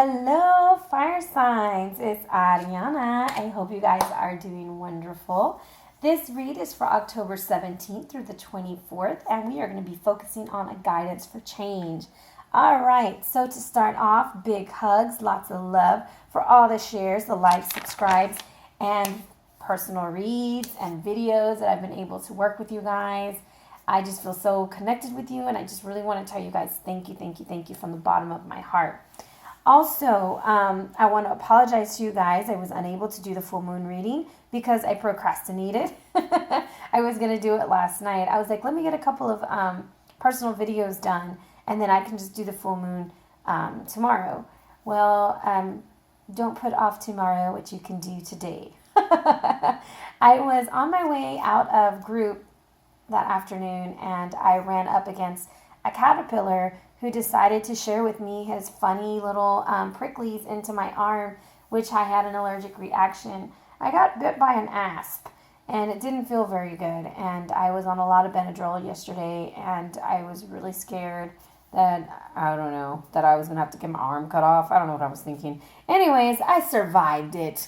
Hello, fire signs. It's Arhinna. I hope you guys are doing wonderful. This read is for October 17th through the 24th, and we are going to be focusing on a guidance for change. All right, so to start off, big hugs, lots of love for all the shares, the likes, subscribes, and personal reads and videos that I've been able to work with you guys. I just feel so connected with you, and I just really want to tell you guys thank you from the bottom of my heart. Also, I want to apologize to you guys. I was unable to do the full moon reading because I procrastinated. I was going to do it last night. I was like, let me get a couple of personal videos done, and then I can just do the full moon tomorrow. Well, don't put off tomorrow what you can do today. I was on my way out of group that afternoon, and I ran up against a caterpillar who decided to share with me his funny little pricklies into my arm, which I had an allergic reaction. I got bit by an asp, and it didn't feel very good, and I was on a lot of Benadryl yesterday, and I was really scared that, I don't know, that I was going to have to get my arm cut off. I don't know what I was thinking. Anyways, I survived it.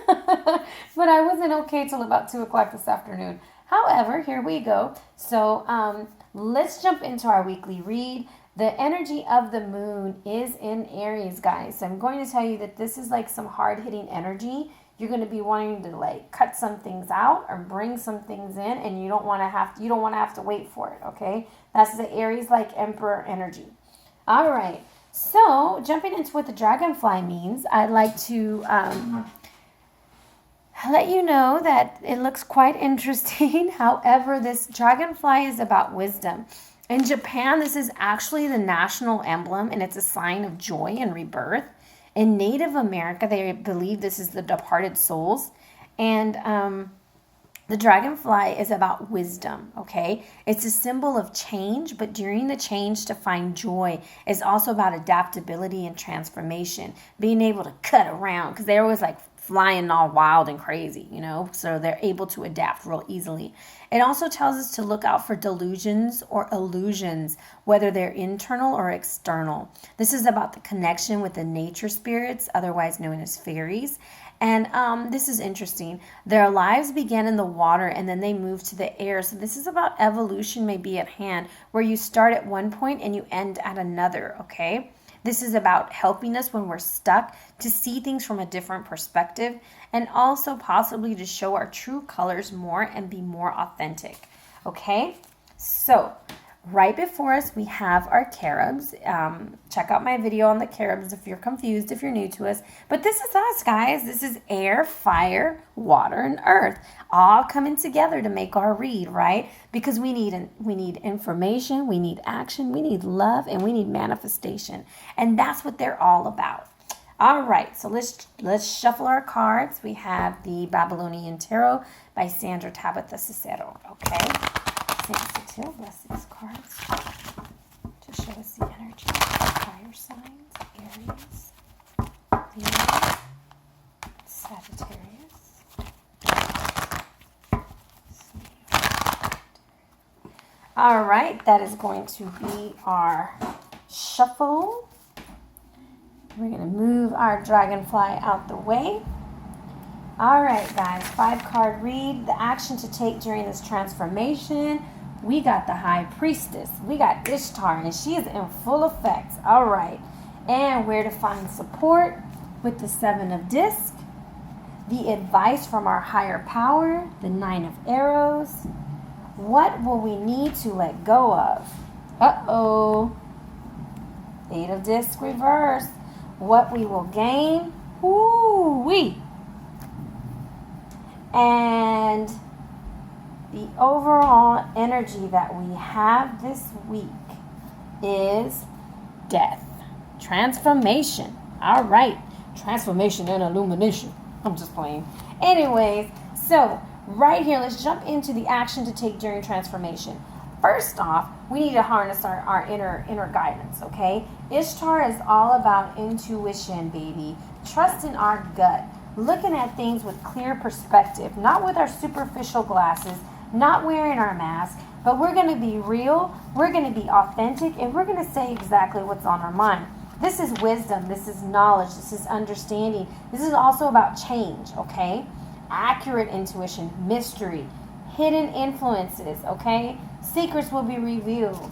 But I wasn't okay till about 2 o'clock this afternoon. However, here we go. So let's jump into our weekly read. The energy of the moon is in Aries, guys. So I'm going to tell you that this is like some hard-hitting energy. You're going to be wanting to like cut some things out or bring some things in, and you don't want to have to wait for it, okay? That's the Aries like emperor energy. All right. So, jumping into what the dragonfly means, I'd like to let you know that it looks quite interesting. However, this dragonfly is about wisdom. In Japan, this is actually the national emblem, and it's a sign of joy and rebirth. In Native America, they believe this is the departed souls. And the dragonfly is about wisdom, okay? It's a symbol of change, but during the change to find joy is also about adaptability and transformation, being able to cut around, because they're always like flying all wild and crazy, you know, so they're able to adapt real easily. It also tells us to look out for delusions or illusions, whether they're internal or external. This is about the connection with the nature spirits, otherwise known as fairies. And this is interesting. Their lives began in the water and then they move to the air. So this is about evolution may be at hand, where you start at one point and you end at another, okay? This is about helping us when we're stuck to see things from a different perspective, and also possibly to show our true colors more and be more authentic. Okay, so right before us we have our carobs. Check out my video on the carobs if you're confused, if you're new to us. But this is us, guys. This is air, fire, water, and earth all coming together to make our read, right? Because we need information, we need action, we need love, and we need manifestation. And that's what they're all about. All right, so let's shuffle our cards. We have the Babylonian Tarot by Sandra, Tabatha, Cicero. Okay, Cicero, bless these cards to show us the energy of fire signs, Aries, Leo, Sagittarius. All right, that is going to be our shuffle. We're going to move our dragonfly out the way. All right, guys, 5-card read. The action to take during this transformation. We got the High Priestess. We got Ishtar, and she is in full effect. All right. And where to find support with the 7 of Discs. The advice from our higher power, the 9 of Arrows. What will we need to let go of? Uh-oh. 8 of Discs reverse. What we will gain. Woo-wee. And the overall energy that we have this week is death. Transformation. All right. Transformation and illumination. I'm just playing. Anyways, so right here, let's jump into the action to take during transformation. First off, we need to harness our inner guidance, okay? Ishtar is all about intuition, baby. Trust in our gut. Looking at things with clear perspective, not with our superficial glasses, not wearing our mask, but we're going to be real, we're going to be authentic, and we're going to say exactly what's on our mind. This is wisdom. This is knowledge. This is understanding. This is also about change, okay? Accurate intuition, mystery, hidden influences, okay? Secrets will be revealed.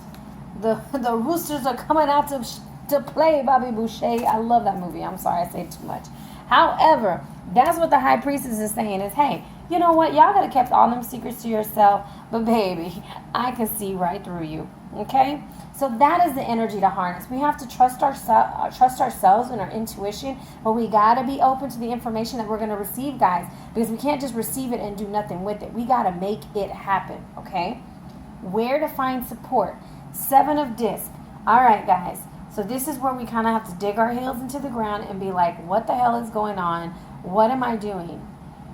The roosters are coming out to play, Bobby Boucher. I love that movie. I'm sorry I say too much. However, that's what the high priestess is saying is, hey, you know what? Y'all could have kept all them secrets to yourself, but baby, I can see right through you, okay? So that is the energy to harness. We have to trust ourselves and our intuition, but we got to be open to the information that we're going to receive, guys, because we can't just receive it and do nothing with it. We got to make it happen, okay? Where to find support. 7 of disc. All right, guys. So this is where we kind of have to dig our heels into the ground and be like, what the hell is going on? What am I doing?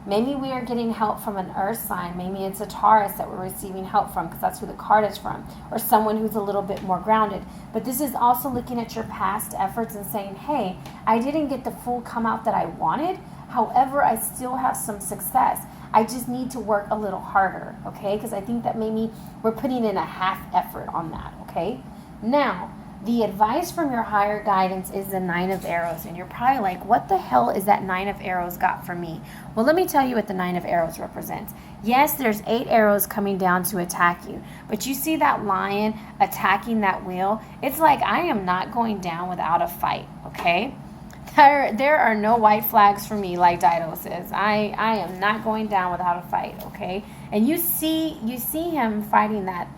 Maybe we are getting help from an earth sign. Maybe it's a Taurus that we're receiving help from because that's who the card is from. Or someone who's a little bit more grounded. But this is also looking at your past efforts and saying, hey, I didn't get the full come out that I wanted. However, I still have some success. I just need to work a little harder, okay? Because I think that maybe we're putting in a half effort on that, okay? Now, the advice from your higher guidance is the 9 of arrows. And you're probably like, what the hell is that 9 of arrows got for me? Well, let me tell you what the 9 of arrows represents. Yes, there's 8 arrows coming down to attack you. But you see that lion attacking that wheel? It's like, I am not going down without a fight, okay? There are no white flags for me, like Dido says. I am not going down without a fight, okay? And you see him fighting that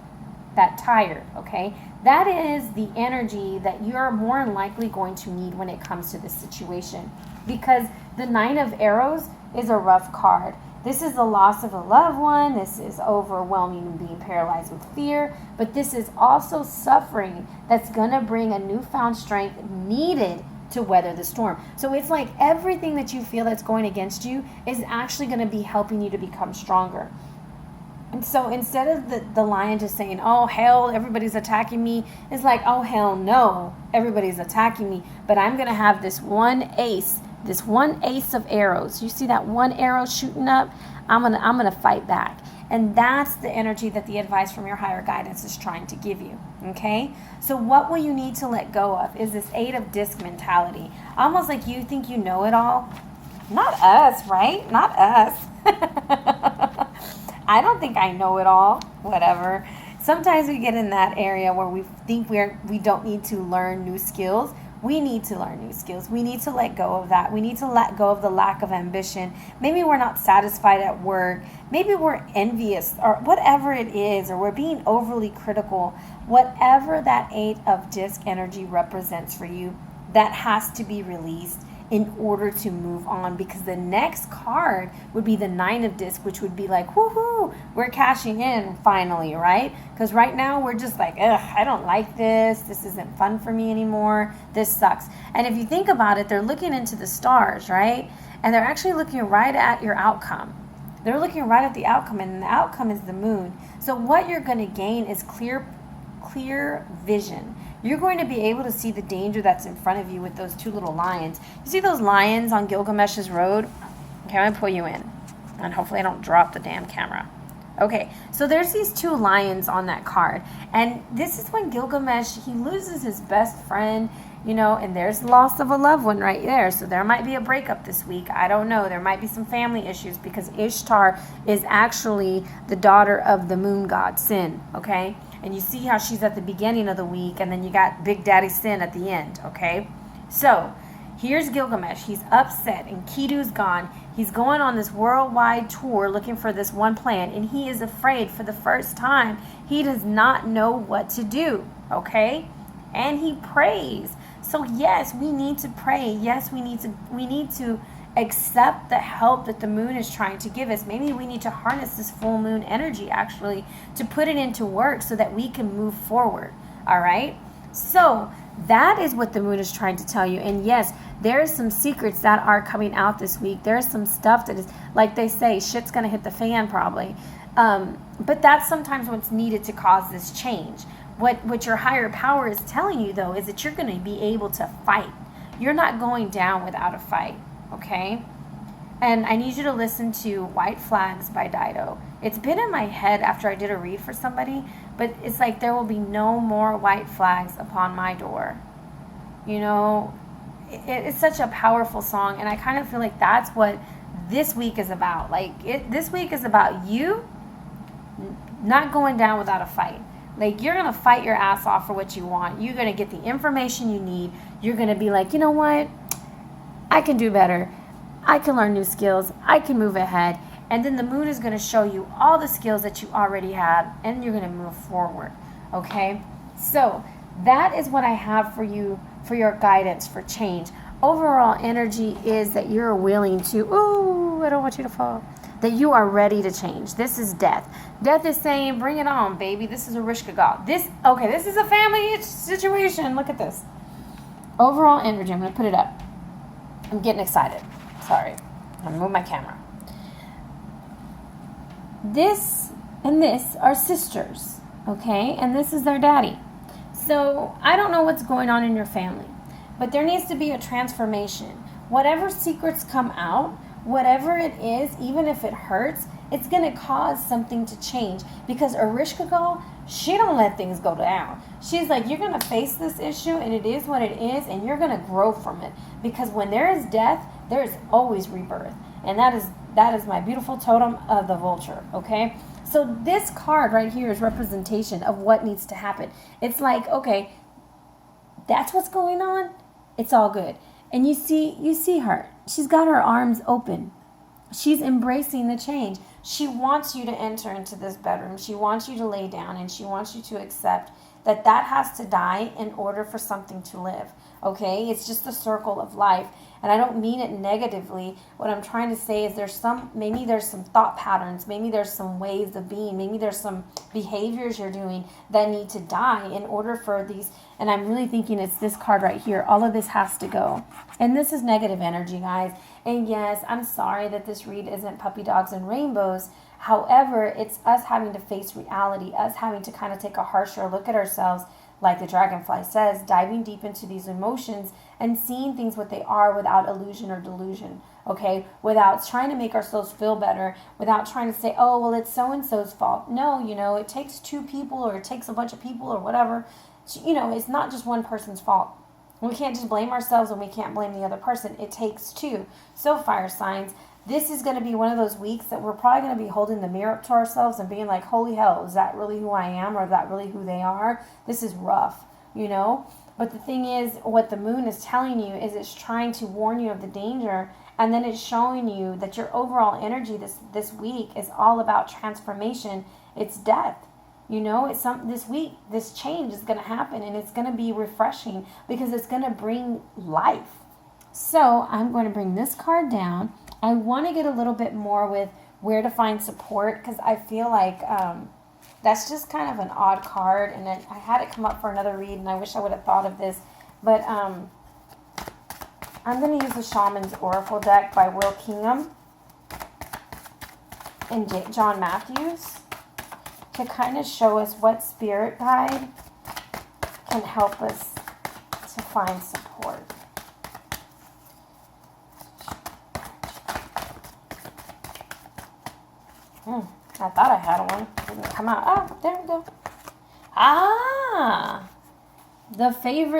tire, okay? That is the energy that you're more than likely going to need when it comes to this situation. Because the 9 of arrows is a rough card. This is the loss of a loved one. This is overwhelming and being paralyzed with fear. But this is also suffering that's going to bring a newfound strength needed to weather the storm. So it's like everything that you feel that's going against you is actually going to be helping you to become stronger. And so instead of the lion just saying, oh, hell, everybody's attacking me, it's like, oh, hell no, everybody's attacking me. But I'm going to have this one ace of arrows. You see that one arrow shooting up? I'm gonna fight back. And that's the energy that the advice from your higher guidance is trying to give you, okay? So what will you need to let go of is this 8 of disc mentality. Almost like you think you know it all. Not us, right? Not us. I don't think I know it all, whatever. Sometimes we get in that area where we think we don't need to learn new skills. We need to learn new skills. We need to let go of that. We need to let go of the lack of ambition. Maybe we're not satisfied at work. Maybe we're envious or whatever it is, or we're being overly critical. Whatever that 8 of disc energy represents for you, that has to be released in order to move on, because the next card would be the 9 of disc, which would be like, woohoo, we're cashing in finally, right? Because right now we're just like, ugh, I don't like this. This isn't fun for me anymore. This sucks. And if you think about it, they're looking into the stars, right? And they're actually looking right at your outcome. They're looking right at the outcome, and the outcome is the moon. So what you're going to gain is clear vision. You're going to be able to see the danger that's in front of you with those 2 little lions. You see those lions on Gilgamesh's road? Okay, I'm going to pull you in. And hopefully I don't drop the damn camera. Okay, so there's these 2 lions on that card. And this is when Gilgamesh, he loses his best friend, and there's loss of a loved one right there. So there might be a breakup this week. I don't know. There might be some family issues because Ishtar is actually the daughter of the moon god, Sin, okay? And you see how she's at the beginning of the week, and then you got Big Daddy Sin at the end, okay? So here's Gilgamesh. He's upset, and Ketu's gone. He's going on this worldwide tour looking for this one plan, and he is afraid for the first time. He does not know what to do, okay? And he prays. So yes, we need to pray. Yes, we need to accept the help that the moon is trying to give us. Maybe we need to harness this full moon energy actually to put it into work so that we can move forward. All right? So that is what the moon is trying to tell you. And yes, there are some secrets that are coming out this week. There's some stuff that is, like they say, shit's going to hit the fan probably. But that's sometimes what's needed to cause this change. What your higher power is telling you, though, is that you're going to be able to fight. You're not going down without a fight. Okay? And I need you to listen to White Flags by Dido. It's been in my head after I did a read for somebody, but it's like there will be no more white flags upon my door. You know, it's such a powerful song, and I kind of feel like that's what this week is about. Like, this week is about you not going down without a fight. Like, you're going to fight your ass off for what you want. You're going to get the information you need. You're going to be like, you know what? I can do better. I can learn new skills. I can move ahead. And then the moon is going to show you all the skills that you already have, and you're going to move forward. Okay? So that is what I have for you for your guidance for change. Overall energy is that you're willing to, ooh, I don't want you to fall, that you are ready to change. This is death. Death is saying, bring it on, baby. This is a Rishkagal. This is a family situation. Look at this. Overall energy, I'm going to put it up. I'm getting excited. Sorry. I'm going to move my camera. This and this are sisters, okay? And this is their daddy. So I don't know what's going on in your family, but there needs to be a transformation. Whatever secrets come out, whatever it is, even if it hurts, it's going to cause something to change. Because Erishkigal, she don't let things go down. She's like, you're going to face this issue, and it is what it is, and you're going to grow from it. Because when there is death, there is always rebirth. And that is my beautiful totem of the vulture, okay? So this card right here is representation of what needs to happen. It's like, okay, that's what's going on. It's all good. And you see her. She's got her arms open. She's embracing the change. She wants you to enter into this bedroom. She wants you to lay down, and she wants you to accept that has to die in order for something to live. Okay? It's just the circle of life. And I don't mean it negatively. What I'm trying to say is maybe there's some thought patterns. Maybe there's some ways of being. Maybe there's some behaviors you're doing that need to die in order for these. And I'm really thinking it's this card right here. All of this has to go. And this is negative energy, guys. And yes, I'm sorry that this read isn't puppy dogs and rainbows. However, it's us having to face reality, us having to kind of take a harsher look at ourselves, like the dragonfly says, diving deep into these emotions and seeing things what they are without illusion or delusion, okay? Without trying to make ourselves feel better, without trying to say, oh, well, it's so-and-so's fault. No, it takes two people, or it takes a bunch of people or whatever. It's not just one person's fault. We can't just blame ourselves, and we can't blame the other person. It takes two. So fire signs, this is going to be one of those weeks that we're probably going to be holding the mirror up to ourselves and being like, holy hell, is that really who I am, or is that really who they are? This is rough, But the thing is, what the moon is telling you is it's trying to warn you of the danger, and then it's showing you that your overall energy this week is all about transformation. It's death. This week, this change is going to happen, and it's going to be refreshing because it's going to bring life. So I'm going to bring this card down. I want to get a little bit more with where to find support, because I feel like that's just kind of an odd card, and I had it come up for another read, and I wish I would have thought of this. But I'm going to use the Shamans Oracle deck by Will Kinghan and John Matthews to kind of show us what spirit guide can help us to find support. I thought I had one. It didn't come out. Oh, there we go. The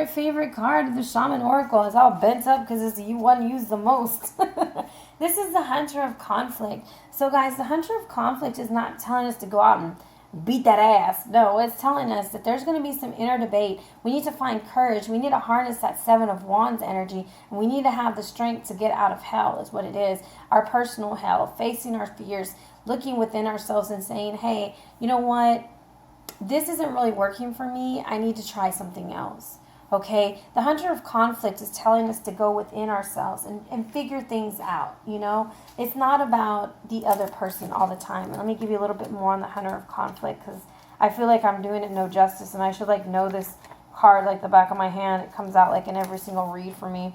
favorite card of the Shaman Oracle is all bent up because it's the one used the most. This is the Hunter of Conflict. So guys, the Hunter of Conflict is not telling us to go out and beat that ass. No, it's telling us that there's going to be some inner debate. We need to find courage. We need to harness that Seven of Wands energy. And we need to have the strength to get out of hell is what it is. Our personal hell, facing our fears, looking within ourselves and saying, hey, you know what? This isn't really working for me. I need to try something else. Okay? The Hunter of Conflict is telling us to go within ourselves and figure things out, It's not about the other person all the time. And let me give you a little bit more on the Hunter of Conflict, because I feel like I'm doing it no justice, and I should know this card like the back of my hand. It comes out in every single read for me.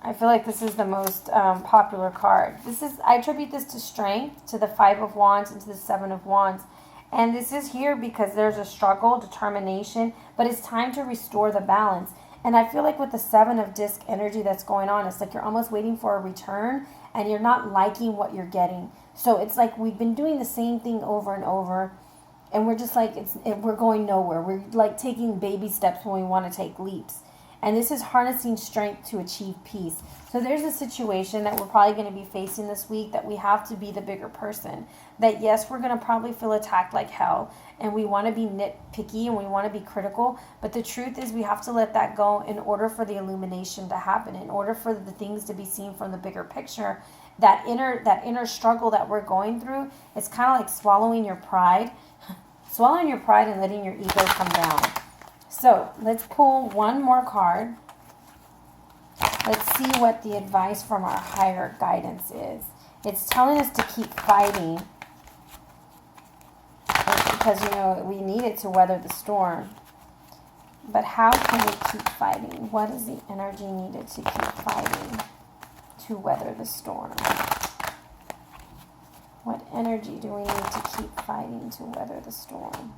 I feel like this is the most popular card. I attribute this to strength, to the Five of Wands, and to the Seven of Wands. And this is here because there's a struggle, determination, but it's time to restore the balance. And I feel like with the Seven of Disc energy that's going on, it's like you're almost waiting for a return, and you're not liking what you're getting. So it's like we've been doing the same thing over and over, and we're just we're going nowhere. We're taking baby steps when we want to take leaps. And this is harnessing strength to achieve peace. So there's a situation that we're probably going to be facing this week that we have to be the bigger person. That yes, we're going to probably feel attacked like hell. And we want to be nitpicky and we want to be critical. But the truth is we have to let that go in order for the illumination to happen. In order for the things to be seen from the bigger picture. That inner struggle that we're going through, it's kind of like swallowing your pride. Swallowing your pride and letting your ego come down. So let's pull one more card. Let's see what the advice from our higher guidance is. It's telling us to keep fighting. It's because, you know, we need it to weather the storm. But how can we keep fighting? What is the energy needed to keep fighting to weather the storm? What energy do we need to keep fighting to weather the storm?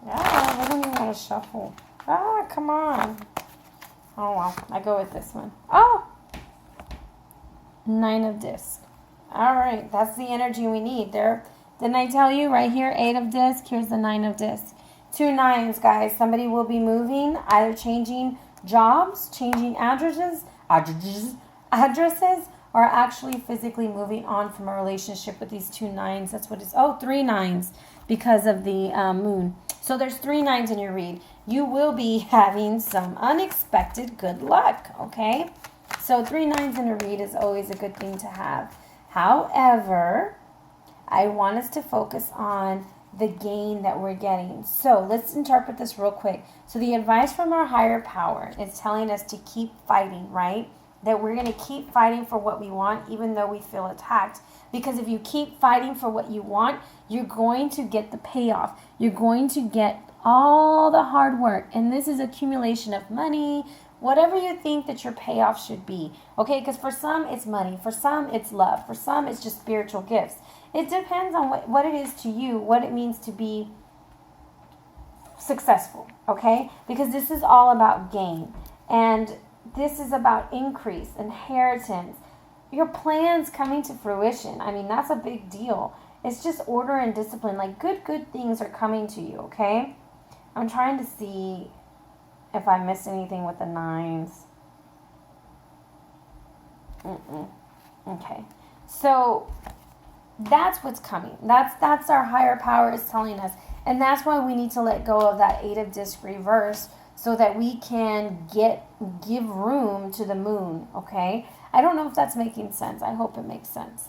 Ah, I don't even want to shuffle. Ah, come on. Oh, well, I go with this one. Oh! 9 of discs. All right, that's the energy we need. There, didn't I tell you right here, 8 of discs? Here's the 9 of discs. 2 9s, guys. Somebody will be moving, either changing jobs, changing addresses, or actually physically moving on from a relationship with these 2 9s. That's what it's, 3 9s because of the moon. So there's 3 9s in your read. You will be having some unexpected good luck, okay? So 3 9s in a read is always a good thing to have. However, I want us to focus on the gain that we're getting. So let's interpret this real quick. So the advice from our higher power is telling us to keep fighting, right? That we're going to keep fighting for what we want even though we feel attacked. Because if you keep fighting for what you want, you're going to get the payoff. You're going to get all the hard work. And this is accumulation of money, whatever you think that your payoff should be. Okay, because for some it's money. For some it's love. For some it's just spiritual gifts. It depends on what it is to you, what it means to be successful. Okay, because this is all about gain. And this is about increase, inheritance, your plans coming to fruition. I mean, that's a big deal. It's just order and discipline. Like good things are coming to you, okay? I'm trying to see if I missed anything with the 9s. Okay. So that's what's coming. That's our higher power is telling us. And that's why we need to let go of that 8 of disc reverse so that we can give room to the moon, okay? I don't know if that's making sense. I hope it makes sense.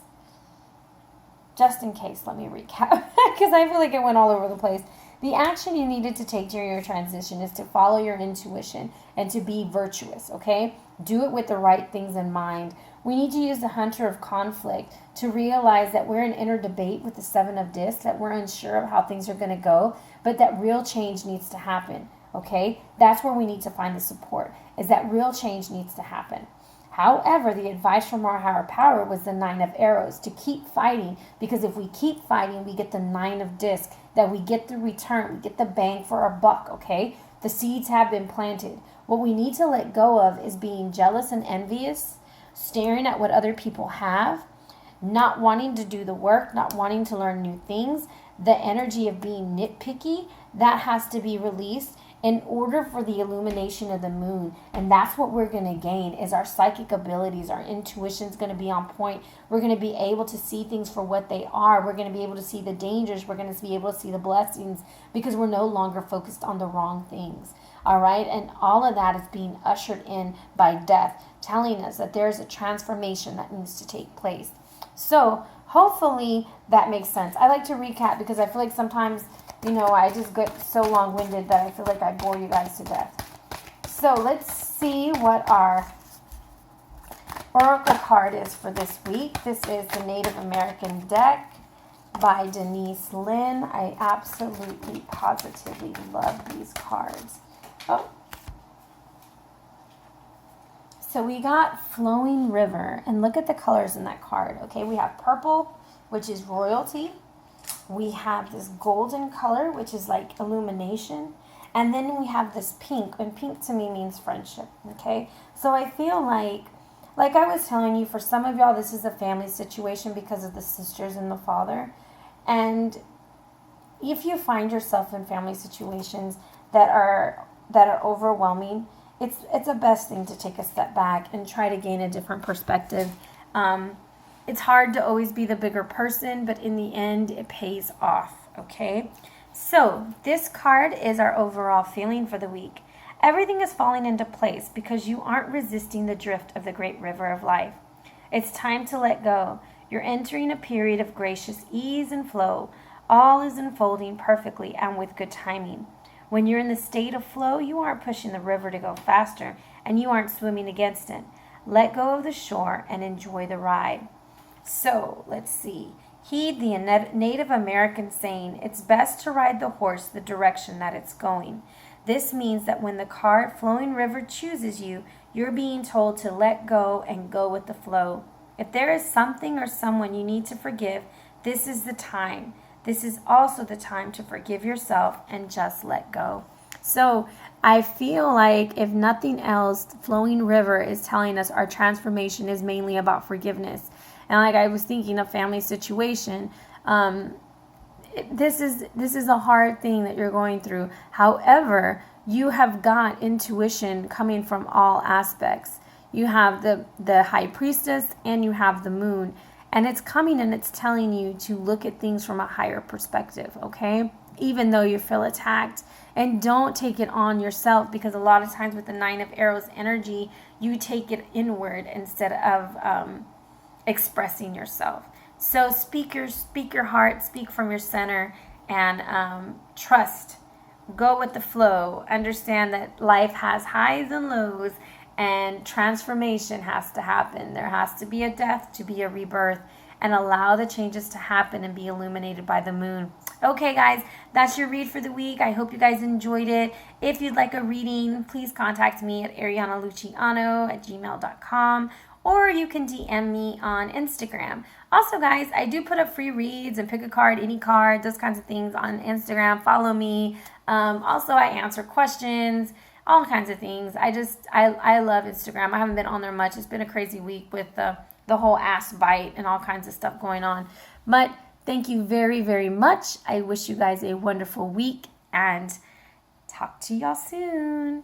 Just in case, let me recap, because I feel like it went all over the place. The action you needed to take during your transition is to follow your intuition and to be virtuous, okay? Do it with the right things in mind. We need to use the hunter of conflict to realize that we're in inner debate with the 7 of discs, that we're unsure of how things are going to go, but that real change needs to happen, okay? That's where we need to find the support, is that real change needs to happen. However, the advice from our higher power was the 9 of arrows, to keep fighting, because if we keep fighting, we get the 9 of disc, that we get the return, we get the bang for our buck, okay? The seeds have been planted. What we need to let go of is being jealous and envious, staring at what other people have, not wanting to do the work, not wanting to learn new things, the energy of being nitpicky, that has to be released in order for the illumination of the moon. And that's what we're going to gain, is our psychic abilities. Our intuition's going to be on point. We're going to be able to see things for what they are. We're going to be able to see the dangers. We're going to be able to see the blessings, because we're no longer focused on the wrong things. All right? And all of that is being ushered in by death, telling us that there's a transformation that needs to take place. So hopefully that makes sense. I like to recap because I feel like sometimes, I just get so long-winded that I feel like I bore you guys to death. So let's see what our Oracle card is for this week. This is the Native American deck by Denise, Linn. I absolutely, positively love these cards. Oh. So we got Flowing River, and look at the colors in that card. Okay, we have purple, which is royalty. We have this golden color, which is like illumination. And then we have this pink, and pink to me means friendship, okay? So I feel like I was telling you, for some of y'all, this is a family situation because of the sisters and the father. And if you find yourself in family situations that are that are overwhelming, it's a best thing to take a step back and try to gain a different perspective. It's hard to always be the bigger person, but in the end, it pays off, okay? So this card is our overall feeling for the week. Everything is falling into place because you aren't resisting the drift of the great river of life. It's time to let go. You're entering a period of gracious ease and flow. All is unfolding perfectly and with good timing. When you're in the state of flow, you aren't pushing the river to go faster, and you aren't swimming against it. Let go of the shore and enjoy the ride. So, let's see. Heed the Native American saying, it's best to ride the horse the direction that it's going. This means that when the card Flowing River chooses you, you're being told to let go and go with the flow. If there is something or someone you need to forgive, this is the time. This is also the time to forgive yourself and just let go. So I feel like if nothing else, Flowing River is telling us our transformation is mainly about forgiveness. And like I was thinking of family situation, this is a hard thing that you're going through. However, you have got intuition coming from all aspects. You have the high priestess and you have the moon. And it's coming and it's telling you to look at things from a higher perspective, okay? Even though you feel attacked. And don't take it on yourself, because a lot of times with the 9 of Arrows energy, you take it inward instead of expressing yourself. So speak your heart, speak from your center, and trust. Go with the flow. Understand that life has highs and lows, and transformation has to happen. There has to be a death to be a rebirth, and allow the changes to happen and be illuminated by the moon. Okay, guys, that's your read for the week. I hope you guys enjoyed it. If you'd like a reading, please contact me at arianaluciano@gmail.com, or you can DM me on Instagram. Also, guys, I do put up free reads and pick a card, any card, those kinds of things on Instagram. Follow me. Also, I answer questions, all kinds of things. I love Instagram. I haven't been on there much. It's been a crazy week with the whole ass bite and all kinds of stuff going on. But thank you very, very much. I wish you guys a wonderful week and talk to y'all soon.